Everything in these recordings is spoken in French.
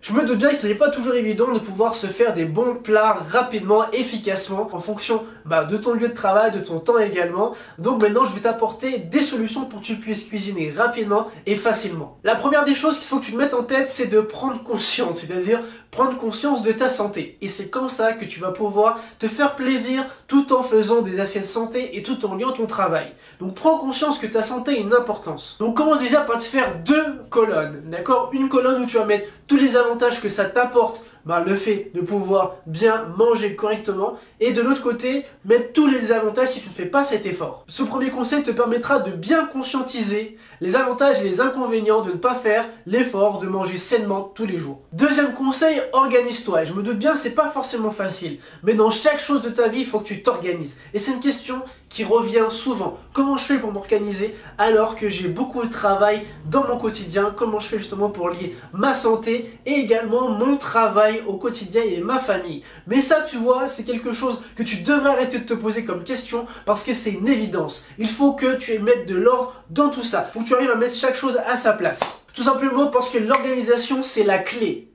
Je me doute bien qu'il n'est pas toujours évident de pouvoir se faire des bons plats rapidement, efficacement, en fonction de ton lieu de travail, de ton temps également. Donc maintenant, je vais t'apporter des solutions pour que tu puisses cuisiner rapidement et facilement. La première des choses qu'il faut que tu te mettes en tête, c'est de prendre conscience, c'est-à-dire prendre conscience de ta santé. Et c'est comme ça que tu vas pouvoir te faire plaisir tout en faisant des assiettes santé et tout en liant ton travail. Donc prends conscience que ta santé a une importance. Donc commence déjà par te faire 2 colonnes, d'accord? Une colonne où tu vas mettre tous les avantages que ça t'apporte, le fait de pouvoir bien manger correctement, et de l'autre côté, mettre tous les avantages si tu ne fais pas cet effort. Ce premier conseil te permettra de bien conscientiser les avantages et les inconvénients de ne pas faire l'effort de manger sainement tous les jours. Deuxième conseil, organise-toi. Et je me doute bien, c'est pas forcément facile, mais dans chaque chose de ta vie, il faut que tu t'organises. Et c'est une question qui revient souvent. Comment je fais pour m'organiser alors que j'ai beaucoup de travail dans mon quotidien? Comment je fais justement pour lier ma santé et également mon travail au quotidien et ma famille? Mais ça, tu vois, c'est quelque chose que tu devrais arrêter de te poser comme question parce que c'est une évidence. Il faut que tu mettes de l'ordre dans tout ça. Il faut que tu arrives à mettre chaque chose à sa place. Tout simplement parce que l'organisation, c'est la clé.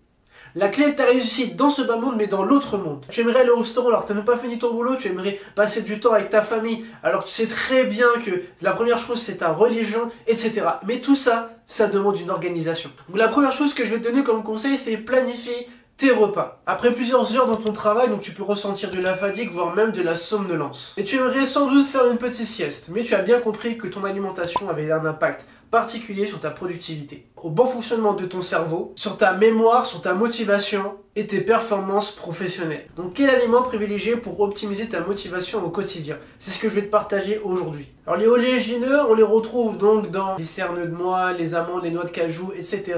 La clé de ta réussite dans ce bas monde, mais dans l'autre monde. Tu aimerais aller au restaurant alors que tu n'as même pas fini ton boulot, tu aimerais passer du temps avec ta famille alors que tu sais très bien que la première chose c'est ta religion, etc. Mais tout ça, ça demande une organisation. Donc la première chose que je vais te donner comme conseil, c'est planifier tes repas. Après plusieurs heures dans ton travail, donc tu peux ressentir de la fatigue, voire même de la somnolence. Et tu aimerais sans doute faire une petite sieste, mais tu as bien compris que ton alimentation avait un impact particulier sur ta productivité, au bon fonctionnement de ton cerveau, sur ta mémoire, sur ta motivation et tes performances professionnelles. Donc quel aliment privilégier pour optimiser ta motivation au quotidien? C'est ce que je vais te partager aujourd'hui. Alors les oléagineux, on les retrouve donc dans les cernes de noix, les amandes, les noix de cajou, etc.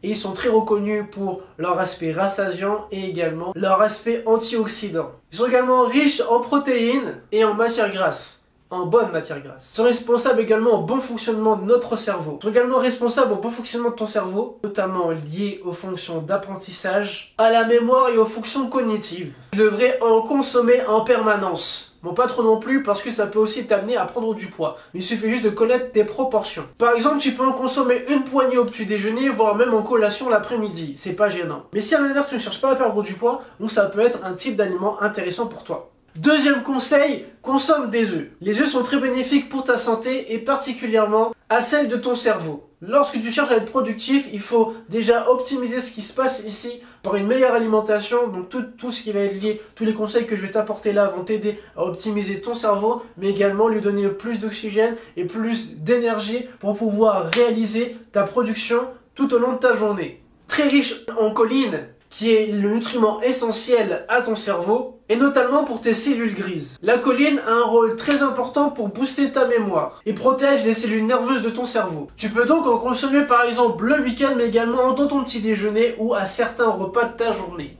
Et ils sont très reconnus pour leur aspect rassasiant et également leur aspect antioxydant. Ils sont également riches en protéines et en matières grasses. En bonne matière grasse. Ils sont responsables également au bon fonctionnement de notre cerveau. Ils sont également responsables au bon fonctionnement de ton cerveau, notamment liés aux fonctions d'apprentissage, à la mémoire et aux fonctions cognitives. Tu devrais en consommer en permanence. Bon, pas trop non plus, parce que ça peut aussi t'amener à prendre du poids. Mais il suffit juste de connaître tes proportions. Par exemple, tu peux en consommer une poignée au petit déjeuner, voire même en collation l'après-midi. C'est pas gênant. Mais si à l'inverse, tu ne cherches pas à perdre du poids, donc ça peut être un type d'aliment intéressant pour toi. Deuxième conseil, consomme des œufs. Les œufs sont très bénéfiques pour ta santé et particulièrement à celle de ton cerveau. Lorsque tu cherches à être productif, il faut déjà optimiser ce qui se passe ici par une meilleure alimentation. Donc tout ce qui va être lié, tous les conseils que je vais t'apporter là vont t'aider à optimiser ton cerveau, mais également lui donner plus d'oxygène et plus d'énergie pour pouvoir réaliser ta production tout au long de ta journée. Très riche en choline, qui est le nutriment essentiel à ton cerveau, et notamment pour tes cellules grises. La choline a un rôle très important pour booster ta mémoire et protège les cellules nerveuses de ton cerveau. Tu peux donc en consommer par exemple le week-end, mais également dans ton petit déjeuner ou à certains repas de ta journée.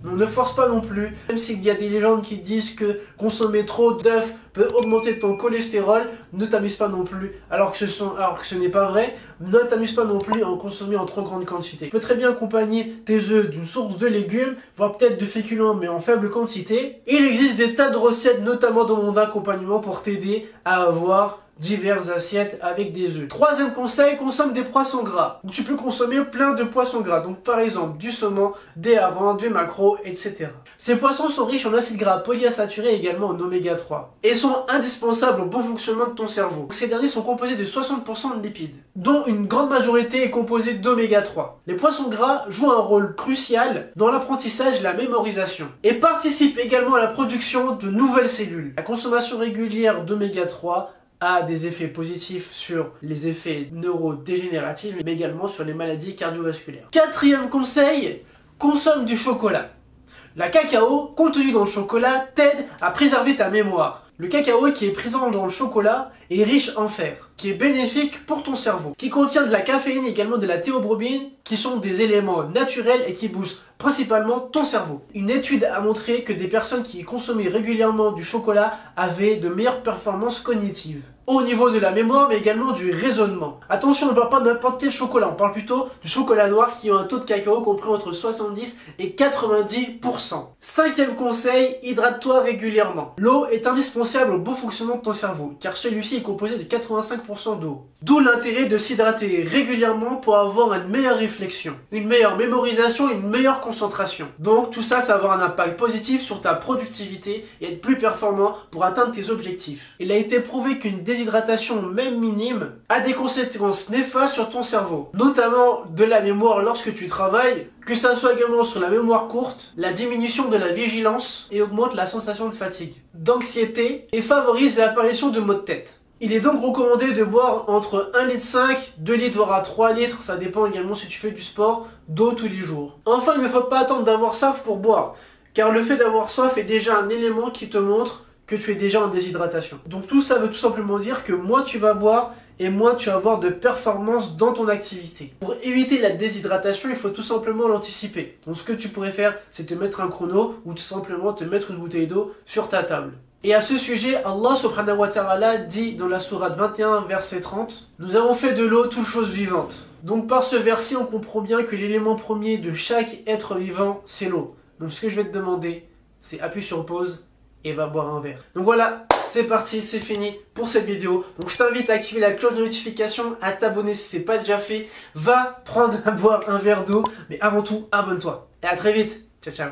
On ne force pas non plus, même s'il y a des légendes qui disent que consommer trop d'œufs peut augmenter ton cholestérol, ne t'amuse pas non plus, alors que ce n'est pas vrai, ne t'amuse pas non plus à en consommer en trop grande quantité. Tu peux très bien accompagner tes œufs d'une source de légumes, voire peut-être de féculents mais en faible quantité. Et il existe des tas de recettes, notamment dans mon accompagnement, pour t'aider à avoir diverses assiettes avec des œufs. Troisième conseil, consomme des poissons gras. Donc tu peux consommer plein de poissons gras, donc par exemple du saumon, des harengs, du maquereau, etc. Ces poissons sont riches en acides gras polyinsaturés et également en oméga 3 et sont indispensables au bon fonctionnement de ton cerveau. Ces derniers sont composés de 60% de lipides, dont une grande majorité est composée d'oméga 3. Les poissons gras jouent un rôle crucial dans l'apprentissage et la mémorisation et participent également à la production de nouvelles cellules. La consommation régulière d'oméga 3 a des effets positifs sur les effets neurodégénératifs, mais également sur les maladies cardiovasculaires. Quatrième conseil, consomme du chocolat. La cacao, contenue dans le chocolat, t'aide à préserver ta mémoire. Le cacao qui est présent dans le chocolat est riche en fer, qui est bénéfique pour ton cerveau, qui contient de la caféine et également de la théobromine, qui sont des éléments naturels et qui boostent principalement ton cerveau. Une étude a montré que des personnes qui consommaient régulièrement du chocolat avaient de meilleures performances cognitives. Au niveau de la mémoire, mais également du raisonnement. Attention, on ne parle pas de n'importe quel chocolat, on parle plutôt du chocolat noir qui a un taux de cacao compris entre 70 et 90%. Cinquième conseil, hydrate-toi régulièrement. L'eau est indispensable au bon fonctionnement de ton cerveau, car celui-ci aussi est composé de 85% d'eau. D'où l'intérêt de s'hydrater régulièrement pour avoir une meilleure réflexion, une meilleure mémorisation, une meilleure concentration. Donc tout ça, ça va avoir un impact positif sur ta productivité et être plus performant pour atteindre tes objectifs. Il a été prouvé qu'une déshydratation, même minime, a des conséquences néfastes sur ton cerveau, notamment de la mémoire lorsque tu travailles, que ça soit également sur la mémoire courte, la diminution de la vigilance et augmente la sensation de fatigue, d'anxiété et favorise l'apparition de maux de tête. Il est donc recommandé de boire entre 1,5 litre, 2 litres voire à 3 litres, ça dépend également si tu fais du sport, d'eau tous les jours. Enfin, il ne faut pas attendre d'avoir soif pour boire, car le fait d'avoir soif est déjà un élément qui te montre que tu es déjà en déshydratation. Donc tout ça veut tout simplement dire que moins tu vas boire et moins tu vas avoir de performance dans ton activité. Pour éviter la déshydratation, il faut tout simplement l'anticiper. Donc ce que tu pourrais faire, c'est te mettre un chrono ou tout simplement te mettre une bouteille d'eau sur ta table. Et à ce sujet, Allah subhanahu wa ta'ala dit dans la sourate 21 verset 30 « Nous avons fait de l'eau toute chose vivante ». Donc par ce verset, on comprend bien que l'élément premier de chaque être vivant, c'est l'eau. Donc ce que je vais te demander, c'est appuie sur pause et va boire un verre. Donc voilà, c'est parti, c'est fini pour cette vidéo. Donc je t'invite à activer la cloche de notification, à t'abonner si c'est pas déjà fait. Va prendre à boire un verre d'eau, mais avant tout, abonne-toi. Et à très vite. Ciao, ciao.